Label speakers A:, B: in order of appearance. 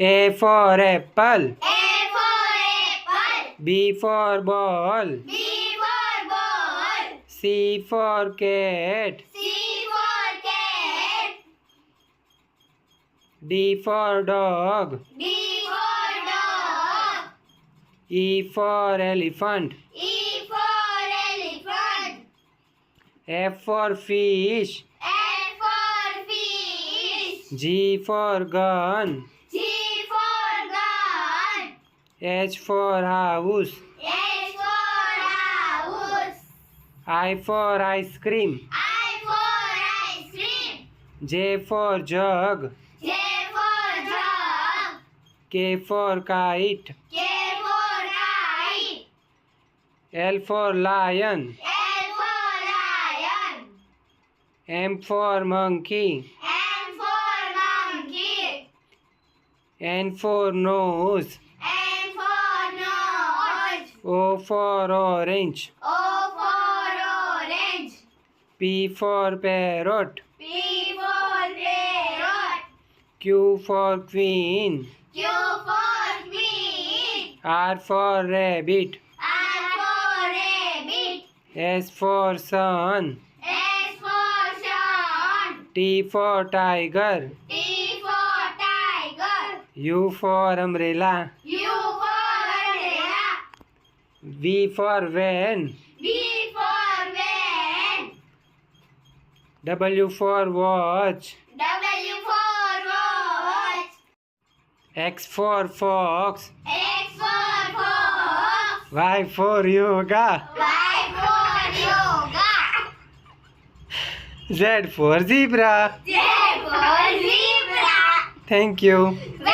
A: A for apple.
B: A for apple.
A: B for ball.
B: B for ball.
A: C for cat.
B: C for cat.
A: D for dog.
B: D for dog.
A: E for elephant.
B: E for elephant.
A: F for fish.
B: F for fish.
A: G for gun.
B: G for gun.
A: H for house.
B: H for house.
A: I for ice cream.
B: I for ice cream.
A: J for jug.
B: J for jug.
A: K for kite.
B: K for kite.
A: L for lion.
B: L for lion.
A: M for monkey.
B: M for monkey.
A: N for nose.
B: N for nose.
A: O for orange.
B: O for orange.
A: P for parrot.
B: P for parrot.
A: Q for queen.
B: Q for queen.
A: R for rabbit.
B: R for rabbit.
A: S for sun.
B: S for sun.
A: T for tiger.
B: T for tiger.
A: U for umbrella.
B: U for umbrella.
A: V for van.
B: V for van.
A: W for watch.
B: W for watch.
A: X for fox.
B: X for fox.
A: Y for yoga.
B: Y for yoga.
A: Z for zebra.
B: Z for zebra.
A: Thank you.
B: Welcome.